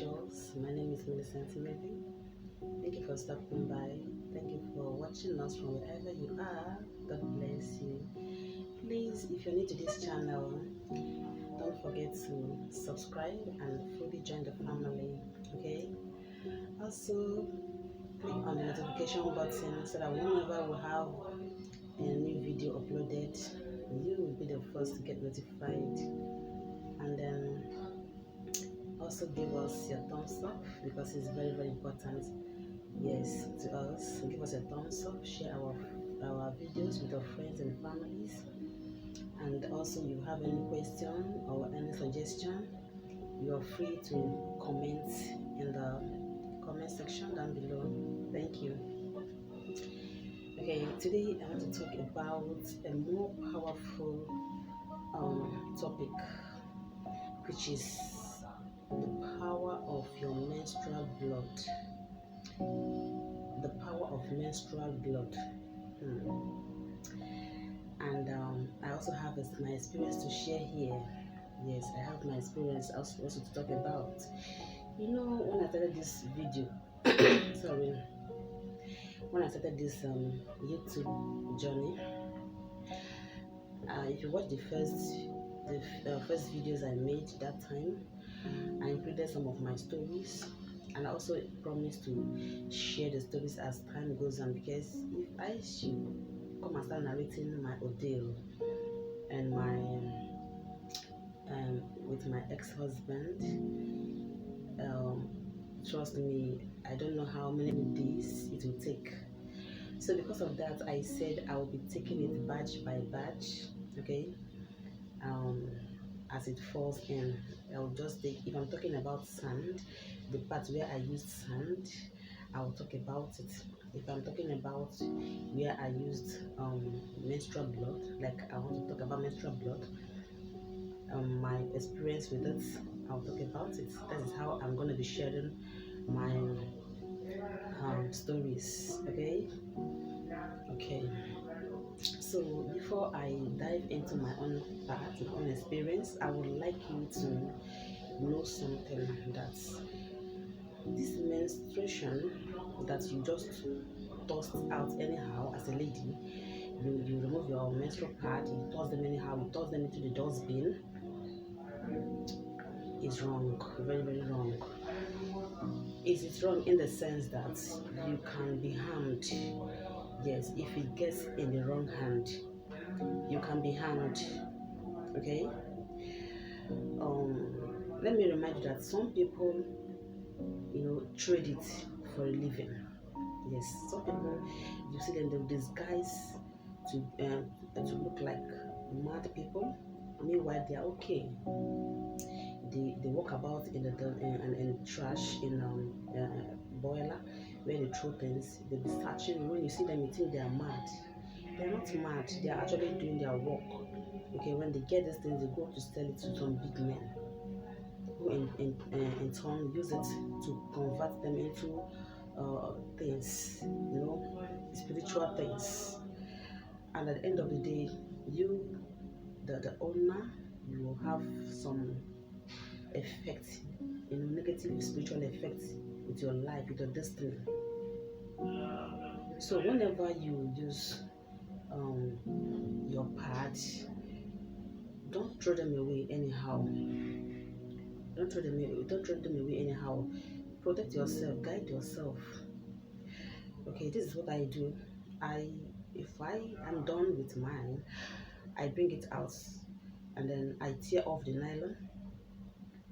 Menstruals. My name is Millicent. Thank you for stopping by. Thank you for watching us from wherever you are. God bless you. Please, if you're new to this channel, don't forget to subscribe and fully join the family. Okay? Also, click on the notification button so that whenever we have a new video uploaded, you will be the first to get notified. And then also give us your thumbs up because it's very important, yes, to us. Give us a thumbs up, share our videos with your friends and families. And also, you have any question or any suggestion, you are free to comment in the comment section down below. Thank you. Okay, today I want to talk about a more powerful topic, which is the power of your menstrual blood. The power of menstrual blood. And I also have my experience to share here. Yes, I have my experience also to talk about. You know, when I started this video, sorry, when I started this YouTube journey, if you watch the first videos I made that time, I included some of my stories, and I also promised to share the stories as time goes on, because if I should come and start narrating my ordeal and my with my ex-husband, trust me, I don't know how many days it will take. So because of that, I said I will be taking it batch by batch, okay, as it falls in. I'll just take, if I'm talking about sand, the part where I used sand, I'll talk about it. If I'm talking about where I used menstrual blood, like I want to talk about menstrual blood, my experience with it, I'll talk about it. That is how I'm going to be sharing my stories. Okay. So before I dive into my own part, my own experience, I would like you to know something, that this menstruation that you just tossed out anyhow as a lady, you remove your menstrual pad, you toss them anyhow, you toss them into the dustbin, is wrong, very wrong. It's wrong in the sense that you can be harmed. Yes, if it gets in the wrong hand, you can be harmed. Okay. Let me remind you that some people, trade it for a living. Yes, some people, you see them, they disguise to look like mad people. Meanwhile, they are okay. They walk about in the trash in boiler where they throw things. They be searching. When you see them, you think they are mad. They are not mad. They are actually doing their work. Okay, when they get these things, they go to sell it to some big men, who in turn use it to convert them into things, spiritual things. And at the end of the day, you, the owner, you will have some effect, negative spiritual effect with your life, with your destiny. So whenever you use your parts, don't throw them away anyhow. Don't throw them away anyhow. Protect yourself, guide yourself. Okay, this is what I do. If I am done with mine, I bring it out and then I tear off the nylon.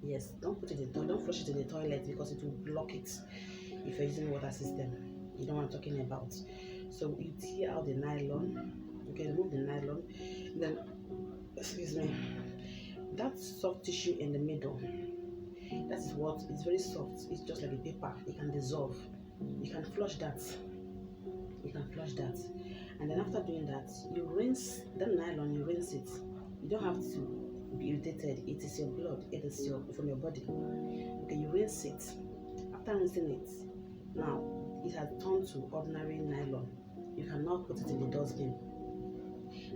Yes, don't put it in don't flush it in the toilet, because it will block it if you're using water system. You know what I'm talking about. So you tear out the nylon, okay, remove the nylon, then excuse me, that soft tissue in the middle, that is what is very soft. It's just like a paper. It can dissolve. You can flush that. And then after doing that, you rinse the nylon. You rinse it. You don't have to be irritated. It is your blood. It is from your body. Okay, you rinse it. After rinsing it, now it has turned to ordinary nylon. You can now put it in the dustbin.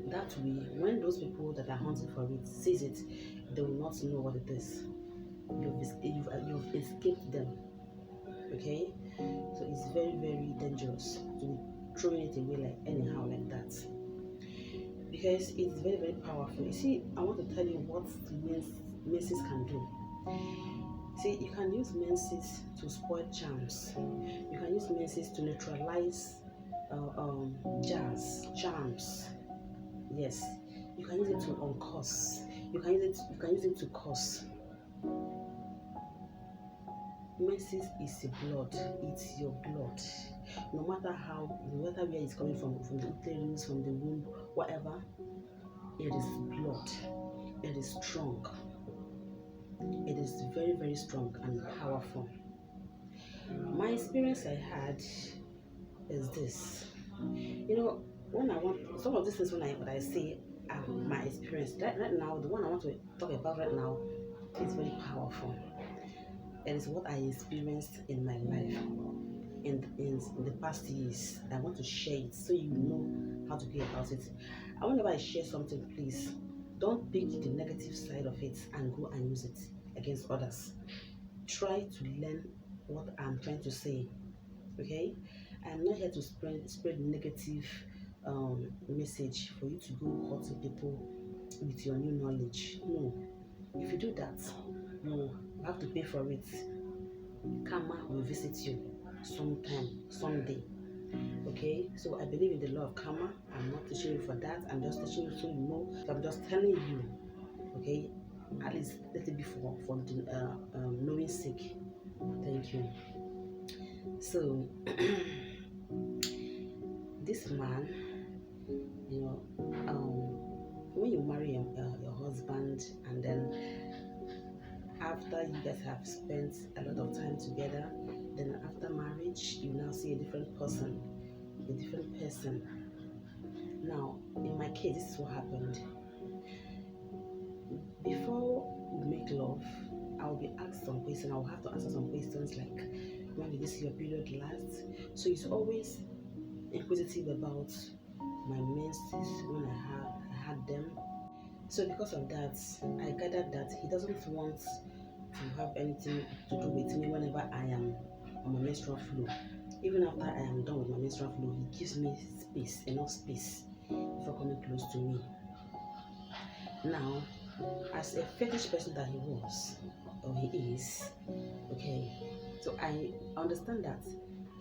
That way, when those people that are hunting for it sees it, they will not know what it is. you've escaped them. Okay, so it's very, very dangerous to be throwing it away like anyhow like that, because it's very, very powerful. You see, I want to tell you what menses can do. See, you can use menses to spoil charms. You can use menses to neutralize charms. Yes, you can use it to uncurse. You can use it to curse. Menses is your blood. It's your blood. No matter where it's coming from the uterus, from the womb, whatever, it is blood. It is strong. It is very, very strong and powerful. My experience I had is this. When I want some of these things, what I say my experience right now, the one I want to talk about right now is very powerful. It is what I experienced in my life in the past years. I want to share it so you know how to go about it. And whenever I share something, please don't pick the negative side of it and go and use it against others. Try to learn what I'm trying to say. Okay, I'm not here to spread negative message for you to go hurting people with your new knowledge. No, if you do that, you have to pay for it. Karma will visit you someday. Okay, so I believe in the law of karma. I'm not teaching you for that. I'm just teaching you so you know. So I'm just telling you. Okay, at least let it be for the knowing sake. Thank you. So this man, you know, when you marry your husband, and then after you guys have spent a lot of time together, then after marriage, you now see a different person. Now, in my case, this is what happened. Before we make love, I'll be asked some questions. I'll have to answer some questions like, when did this your period last? So he's always inquisitive about my menses when I had them. So because of that, I gathered that he doesn't want to have anything to do with me whenever I am on my menstrual flow. Even after I am done with my menstrual flow, he gives me enough space before coming close to me. Now, as a fetish person that he was, or he is, okay, so I understand that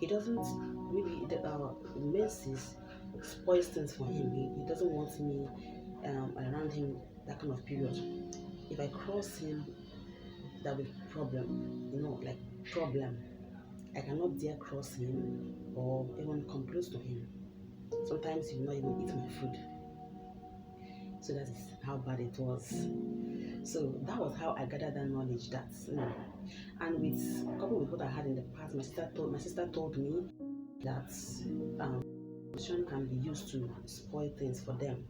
he doesn't really, the menses spoils things for him. He doesn't want me around him that kind of period. If I cross him, that will be problem, like problem. I cannot dare cross him or even come close to him. Sometimes he will not even eat my food. So that is how bad it was. So that was how I gathered that knowledge. And coupled with what I had in the past, my sister told me that menstruation can be used to spoil things for them.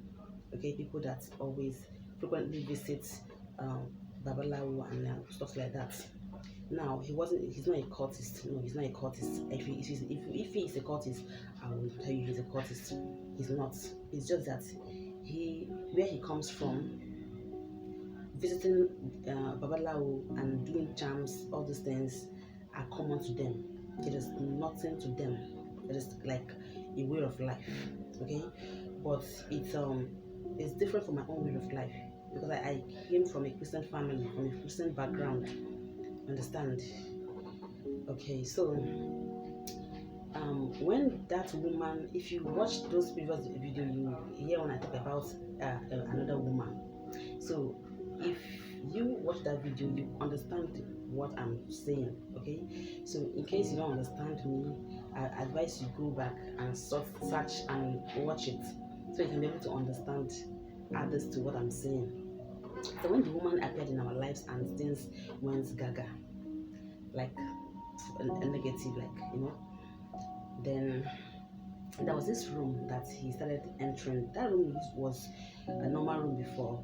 Okay, people that always frequently visit Babalawo and stuff like that. Now he's not a cultist. No, he's not a cultist. If he is a cultist, I will tell you he's a cultist. He's not. It's just that where he comes from, visiting Babalawo and doing charms, all these things are common to them. It is nothing to them. It is like a way of life. Okay, but it's different from my own way of life, because I came from a Christian family, from a Christian background. Understand? Okay, so when that woman, if you watch those previous video, you hear when I talk about another woman. So if you watch that video, you understand what I'm saying. Okay, so in case you don't understand me, I advise you go back and search and watch it, so you can be able to understand others to what I'm saying. So when the woman appeared in our lives and things went gaga, like a negative, then there was this room that he started entering. That room was a normal room before,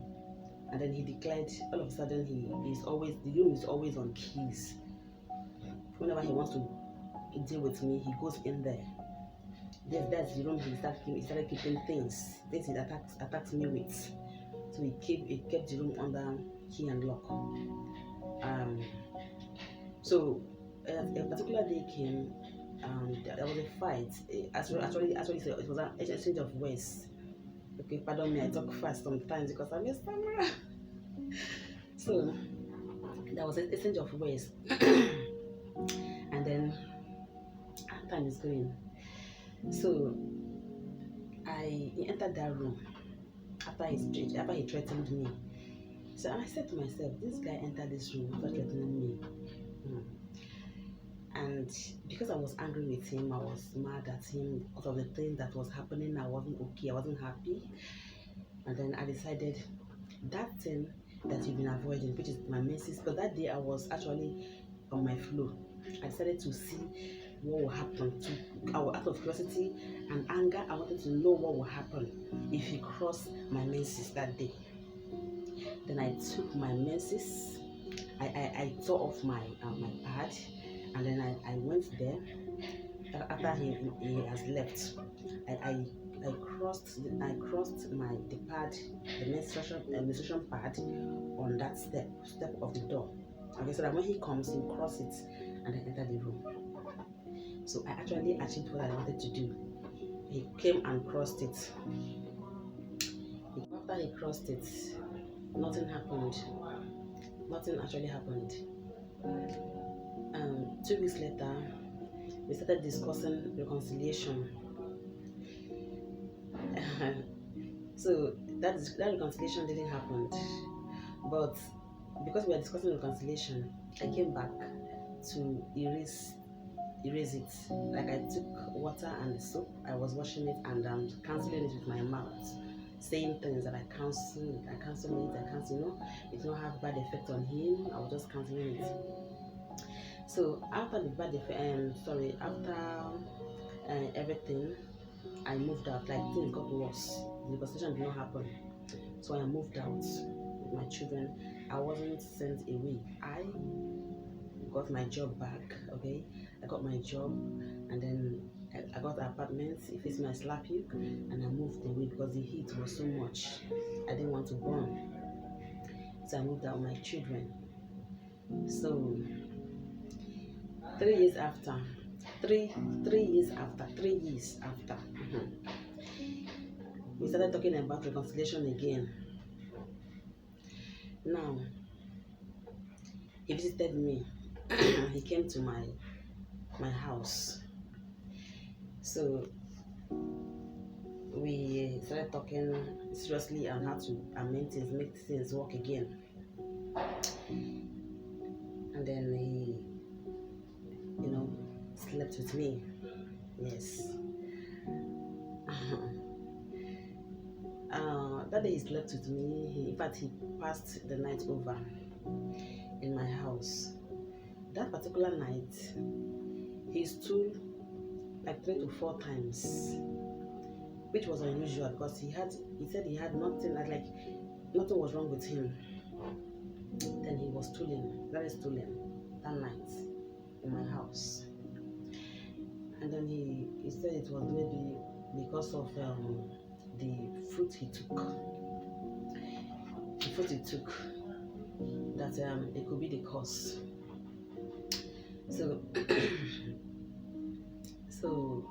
and then he declared all of a sudden the room is always on keys. Whenever he wants to deal with me, he goes in there. That's the room he started keeping things he attacked me with. So he kept the room under key and lock. Um, so a particular day came. There was a fight. Actually, so it was an exchange of words. Okay, pardon me, I talk fast sometimes because I'm a stammerer. So there was an exchange of words, and then time is going. So he entered that room after he threatened me. So I said to myself, this guy entered this room after threatening me. Hmm. And because I was angry with him, I was mad at him because of the thing that was happening. I wasn't okay, I wasn't happy. And then I decided that thing that you've been avoiding, which is my menses, but that day I was actually on my flow. I decided to see what will happen. Out of curiosity and anger, I wanted to know what will happen if he crossed my menses that day. Then I took my menses. I tore off my pad, and then I went there. After he has left, I, I I crossed the pad, the menstruation pad on that step of the door. Okay, so that when he comes, he cross it and then enter the room. So I actually achieved what I wanted to do. He came and crossed it. After he crossed it, nothing happened. Nothing actually happened. 2 weeks later, we started discussing reconciliation. So that reconciliation didn't happen. But because we were discussing reconciliation, I came back to erase it. Like I took water and soap, I was washing it and canceling it with my mouth, saying things that I cancel it, I cancel, it don't have bad effect on him. I was just canceling it. So after the after everything, I moved out. Like things got worse. The conversation did not happen. So I moved out with my children. I wasn't sent away. I got my job back. Okay, I got my job, and then I got an apartment. It faced my slap you, and I moved away because the heat was so much. I didn't want to burn, so I moved out with my children. So 3 years after, three years after, we started talking about reconciliation again. Now he visited me. He came to my house. So we started talking seriously on how to amend things, make things work again. And then he, slept with me. Yes. That day he slept with me. In fact, he passed the night over in my house. That particular night, he stood like 3 to 4 times, which was unusual because he said he had nothing, like nothing was wrong with him. Then he was very stooling that night in my house. And then he said it was maybe because of the fruit he took. That it could be the cause. So so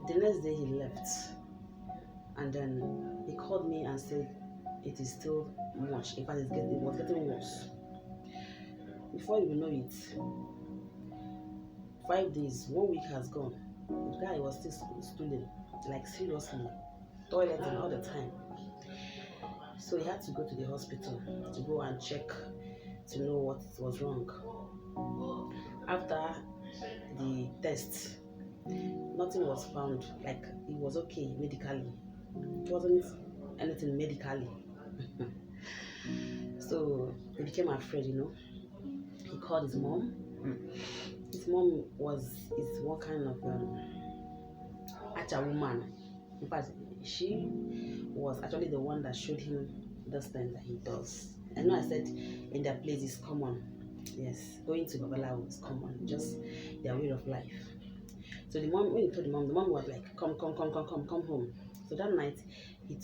the next day he left, and then he called me and said it is still much. In fact, it was getting worse. Before you know it, 5 days, 1 week has gone. The guy was still stooling, like seriously, toileting all the time. So he had to go to the hospital to go and check to know what was wrong. After the test, nothing was found. Like it was okay medically. It wasn't anything medically. So he became afraid, He called his mom. His mom is one kind of acha woman. In fact, she was actually the one that showed him those things that he does. I know I said in their place is common. Yes, going to Babalawo is common, just their way of life. So when he told the mom was like, come home. So that night, he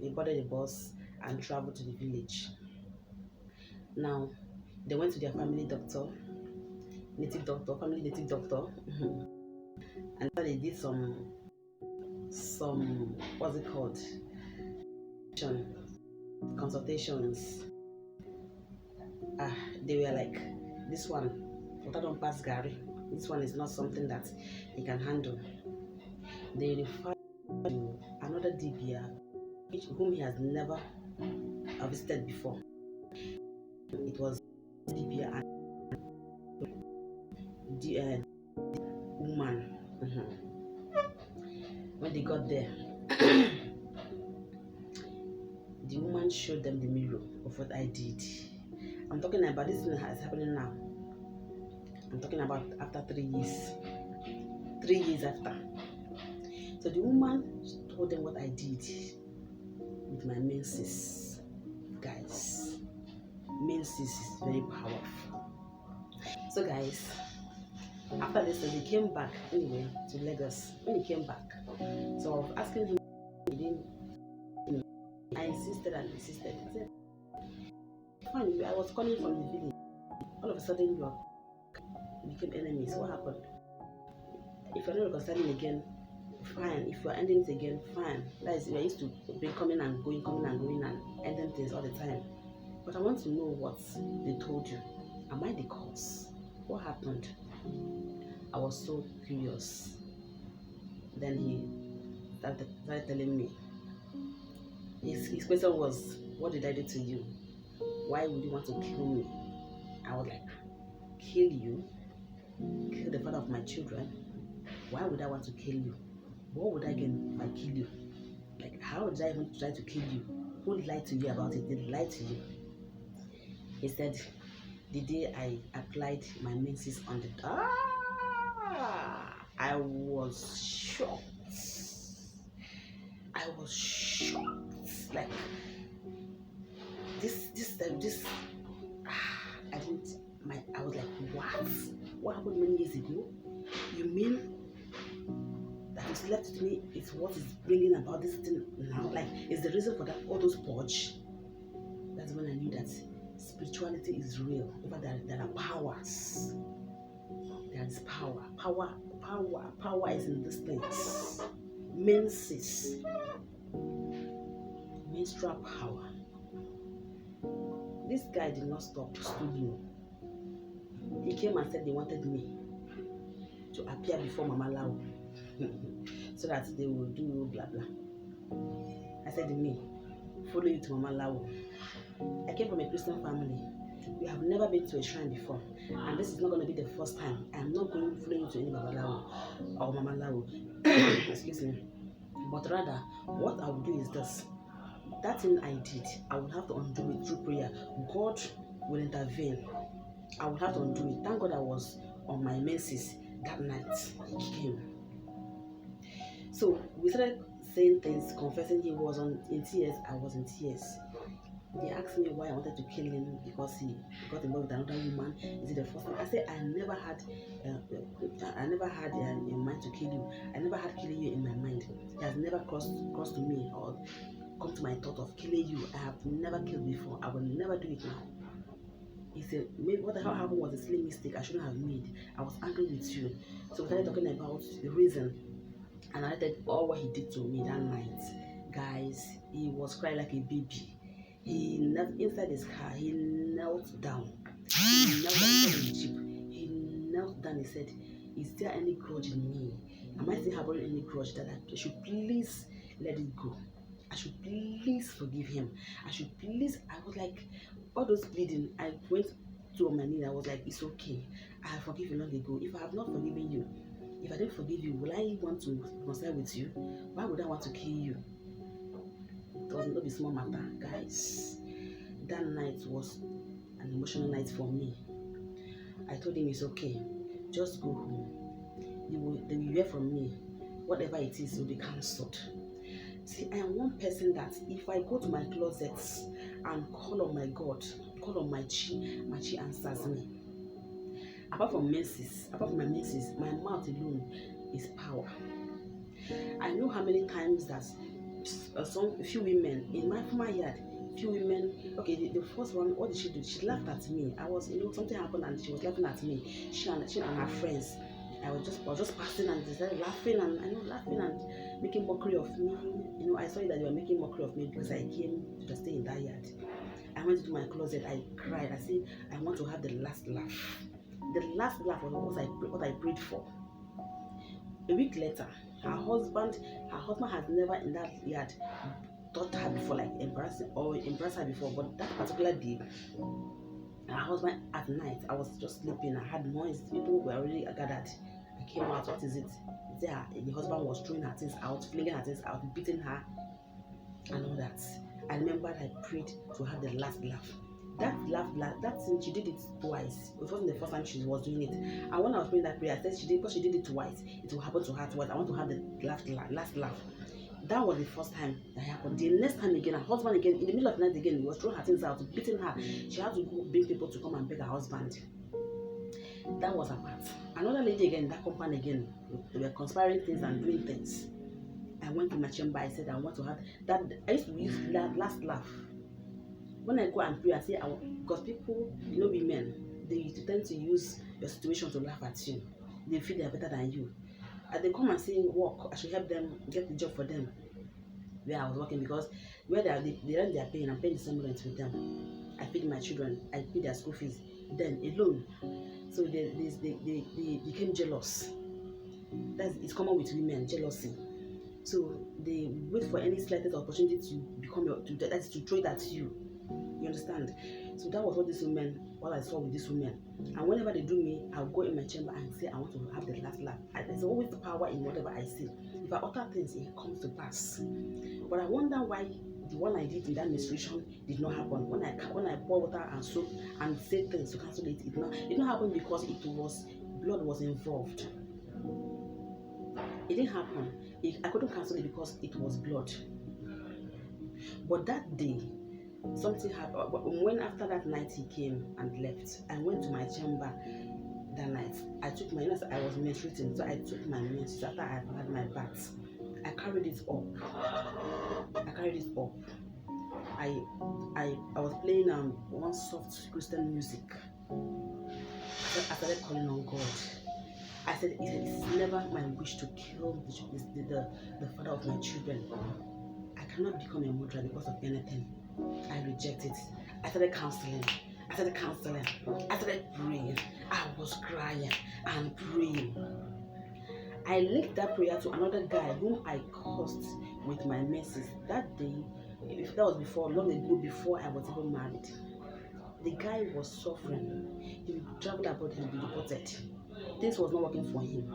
boarded the bus and traveled to the village. Now, They went to their family doctor, family native doctor, and then they did some what's it called, consultations. They were like, this one, water don't pass Gary. This one is not something that he can handle. They referred to another DBA, whom he has never visited before. It was DBA and the woman. When they got there, the woman showed them the mirror of what I did. I'm talking about this thing that is happening now. I'm talking about after 3 years. 3 years after. So the woman told them what I did with my menses. Guys, menses is very powerful. So guys, after this, he came back anyway to Lagos. When he came back, so I was asking him, he didn't, I insisted and insisted. I said, fine, I was calling from the village. All of a sudden, you became enemies. What happened? If you're not reconciling again, fine. If you're ending it again, fine. That is, we used to be coming and going and ending things all the time. But I want to know what they told you. Am I the cause? What happened? I was so curious. Then he started telling me. His question was, what did I do to you? Why would you want to kill me? I was like, kill you? Kill the father of my children? Why would I want to kill you? What would I gain if I kill you? Like, how did I even try to kill you? Who lied to you about it? Did he lie to you? He said, the day I applied my menses on the... I was shocked. I was shocked. Like, this, I was like, what? What happened many years ago? You mean that it's left with me is what is bringing about this thing now? Like, is the reason for that all those purge? That's when I knew that spirituality is real. There are powers. There is power. Power is in these things. Menses. Menstrual power. This guy did not stop studying. He came and said they wanted me to appear before Mama Lau so that they will do blah blah. I said to me, follow you to Mama Lau. I came from a Christian family. We have never been to a shrine before, and this is not going to be the first time. I am not going to follow you to any Mama Lau or Mama Lau. Excuse me. But rather, what I will do is this. That thing I did, I will have to undo it through prayer. God will intervene. I will have to undo it. Thank God I was on my menses that night. He came. So we started saying things, confessing. He was in tears. I was in tears. They asked me why I wanted to kill him because he got involved with another woman. Is it the first time? I said I never had in mind to kill you. I never had killing you in my mind. It has never crossed to me or come to my thought of killing you. I have never killed before. I will never do it now. He said, maybe what the hell happened was a silly mistake I shouldn't have made. I was angry with you. So we started talking about the reason. And I did all what he did to me that night. Guys, he was crying like a baby. He knelt inside his car. He knelt down. He knelt down inside the jeep. He knelt down. He said, is there any grudge in me? Am I still harboring any grudge that I should please let it go? I should please forgive him. I should please... I was like, all those bleeding, I went to on my knee. I was like, it's okay. I have forgiven long ago. If I have not forgiven you, if I didn't forgive you, will I want to reconcile with you? Why would I want to kill you? It was not a small matter, guys. That night was an emotional night for me. I told him it's okay. Just go home. They will hear from me. Whatever it is will be cancelled. See, I am one person that if I go to my closets and call on my God, call on my chi answers me. Apart from my menses, my mouth alone is power. I know how many times that a few women in my former yard few women. Okay, the first one, what did she do? She laughed at me. I was, something happened and she was laughing at me. She and her friends. I was just passing and they started laughing and laughing and making mockery of me. I saw that they were making mockery of me because I came to stay in that yard. I went into my closet. I cried. I said, I want to have the last laugh. The last laugh was what I prayed for. A week later, her husband has never in that yard taught her before, like embarrassed her before. But that particular day, her husband at night, I was just sleeping. I had noise. People were already gathered. I came out. What is it? There, the husband was throwing her things out, flinging her things out, beating her, and all that. I remember I prayed to have the last laugh. That thing, she did it twice. It wasn't the first time she was doing it. And when I was praying that prayer, I said because she did it twice, it will happen to her twice. I want to have the last laugh. That was the first time that happened. The next time again, her husband again, in the middle of the night again, he was throwing her things out, beating her. She had to go bring people to come and beg her husband. That was her part. Another lady again, that company again, they were conspiring things and doing things. I went to my chamber. I said I want to have that. I used to use that last laugh. When I go and pray, I say, because people, women, they tend to use your situation to laugh at you. They feel they are better than you. And they come and say, work, I should help them get the job for them where I was working, because where they rent their paying, I'm paying the same rent with them. I feed my children, I pay their school fees, then alone. So they became jealous. It's common with women, jealousy. So they wait for any slightest opportunity to become to throw it at you. You understand? So that was what I saw with these women. And whenever they do me, I'll go in my chamber and say, I want to have the last laugh. There's always the power in whatever I say. If I utter things, it comes to pass. But I wonder why the one I did in that menstruation did not happen. When I pour water and soap and say things to cancel it, it didn't happen because blood was involved. It didn't happen. I couldn't cancel it because it was blood. But that day, something happened. When after that night he came and left, I went to my chamber that night. I took I was menstruating, so I took my menstruation after I had my bath. I carried it up. I was playing one soft Christian music. I started calling on God. I said, it's never my wish to kill the father of my children. I cannot become a murderer because of anything. I reject it. I started counseling. I started praying. I was crying and praying. I linked that prayer to another guy whom I cursed with my messes. That day, if that was long ago, before I was even married, the guy was suffering. He traveled abroad and be deported. Things was not working for him.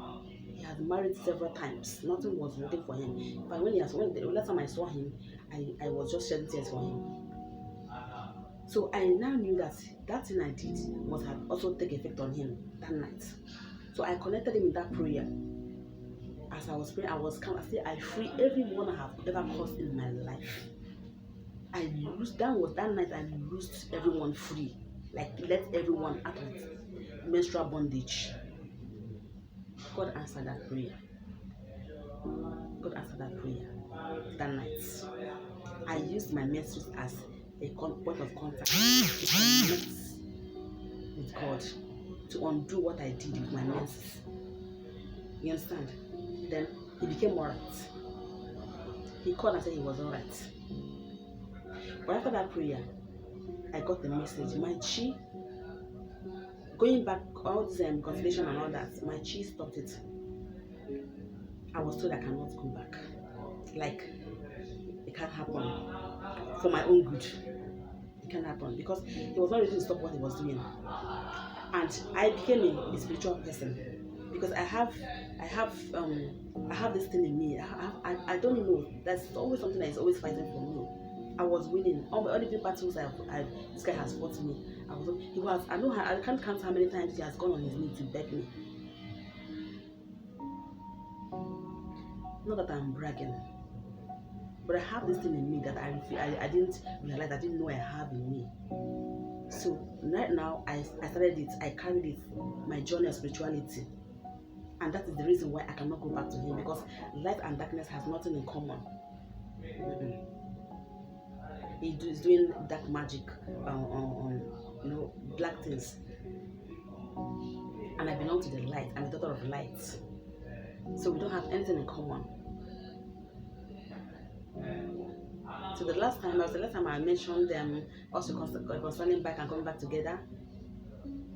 He had married several times. Nothing was working for him. But the last time I saw him, I was just shedding tears for him. So I now knew that thing I did must have also taken effect on him that night. So I connected him with that prayer. As I was praying, I free everyone I have ever caused in my life. That night I loosed everyone free. Like let everyone out of menstrual bondage. God answered that prayer. That night. I used my menstruation as a point of contact to connect with God, to undo what I did with my menses. You understand? Then he became alright. He called and said he was alright. But after that prayer, I got the message. My chi, going back all this Confrontation and all that, my chi stopped it. I was told I cannot go back. Like, it can't happen. For my own good. It can't happen. Because he was not ready to stop what he was doing. And I became a spiritual person. Because I have this thing in me. I don't know. That's always something that is always fighting for me. I was winning. All the battles this guy has fought me. I can't count how many times he has gone on his knees to beg me. Not that I'm bragging, but I have this thing in me that I didn't realize, I didn't know I have in me. So right now, I started it. I carried it, my journey of spirituality. And that is the reason why I cannot go back to him, because light and darkness has nothing in common. He's doing dark magic on black things. And I belong to the light. I'm the daughter of light. So we don't have anything in common. So the last time I mentioned them also concerning back and coming back together,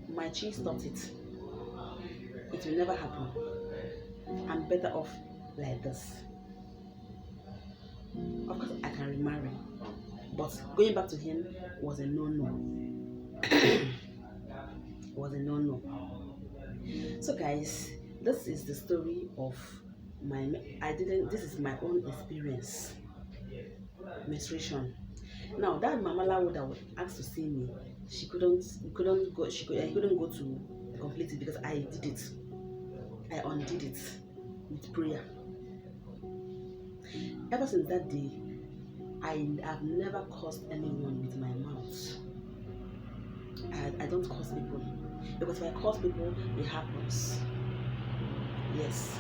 my chi stopped it. It will never happen. I'm better off like this. Of course, I can remarry, but going back to him was a no-no. Was a no-no. So guys, this is the story of this is my own experience. Menstruation. Now that Mama Lawo that was asked to see me, he couldn't go to complete it because I did it. I undid it with prayer. Ever since that day, I have never cursed anyone with my mouth. I don't curse people, because if I curse people, it happens. Yes.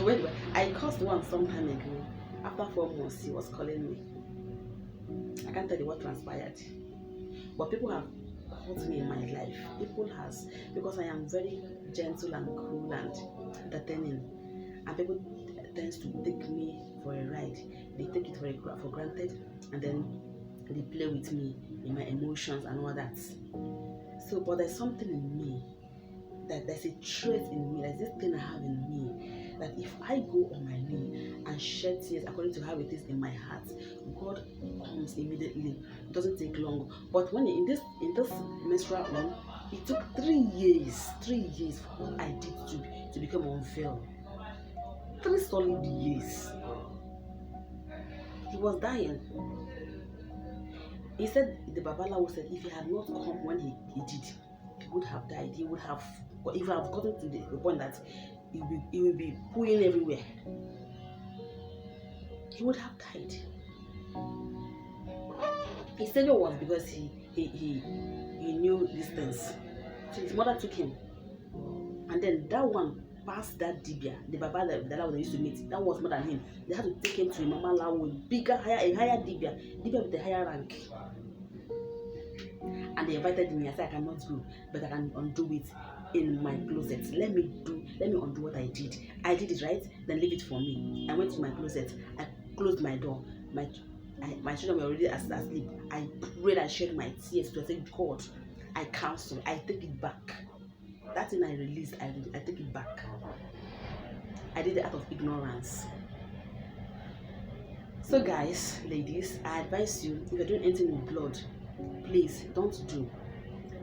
When I cursed one some time ago. After 4 months, he was calling me. I can't tell you what transpired, but people have hurt me in my life. Because I am very gentle and cool and entertaining, and people tend to take me for a ride. They take it for granted, and then they play with me in my emotions and all that. So, but there's something in me, that there's a trait in me, there's this thing I have in me, that if I go on my knee and shed tears according to how it is in my heart, God comes immediately. It doesn't take long. But when in this menstrual one, it took 3 years for what I did to become unveiled. 3 solid years. He was dying. He said, the Babalawo said, if he had not come when he did, he would have died. He would have, or if I have gotten to the point that he will be pooing everywhere, he would have died. His failure was because he knew these things. So his mother took him, and then that one passed that dibia, the Baba that they used to meet. That was more than him. They had to take him to a Mama Lawo, a higher dibia with a higher rank. And they invited me. I said, I cannot go, but I can undo it in my closet. Let me undo what I did. I did it, right? Then leave it for me. I went to my closet. I closed my door. My children were already asleep. I prayed and shed my tears to say, God, I cancel. I take it back. That thing I released, I take it back. I did it out of ignorance. So guys, ladies, I advise you, if you're doing anything with blood, please don't do.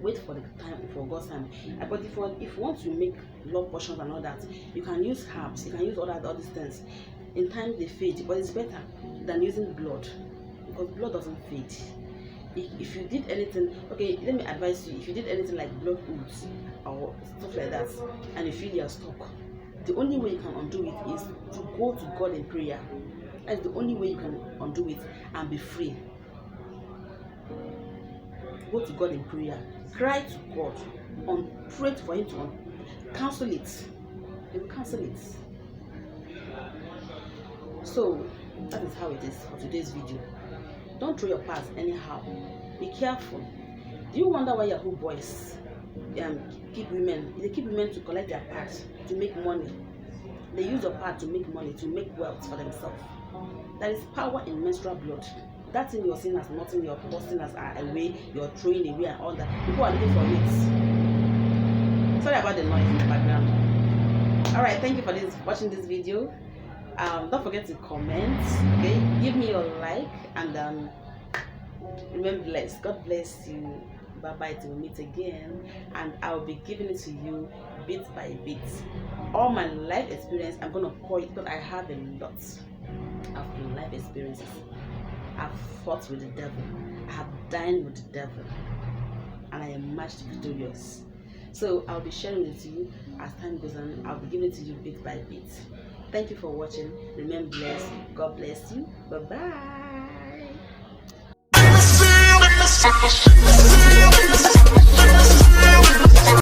Wait for the time, for God's time. But if you want to make love potions and all that, you can use herbs, you can use all these things. In time they fade, but it's better than using blood, because blood doesn't fade. If you did anything, okay, let me advise you, if you did anything like blood ooze or stuff like that, and you feel you're stuck, the only way you can undo it is to go to God in prayer. That's the only way you can undo it and be free. Go to God in prayer, cry to God, pray for Him to cancel it. He will cancel it. So that is how it is for today's video. Don't throw your parts anyhow. Be careful. Do you wonder why Yahoo boys keep women? They keep women to collect their parts, to make money. They use your part to make money, to make wealth for themselves. There is power in menstrual blood. That thing you're seeing as nothing, you're posting as away, you're throwing away and all that. People are looking for it. Sorry about the noise in the background. Alright, thank you for watching this video. Don't forget to comment, okay? Give me your like, and remember, blessed. God bless you. Bye bye till we meet again, and I'll be giving it to you bit by bit. All my life experience, I'm gonna pour it, because I have a lot of life experiences. I've fought with the devil, I have dined with the devil, and I emerged victorious. So I'll be sharing it to you as time goes on. I'll be giving it to you bit by bit. Thank you for watching. Remain blessed. God bless you. Bye bye.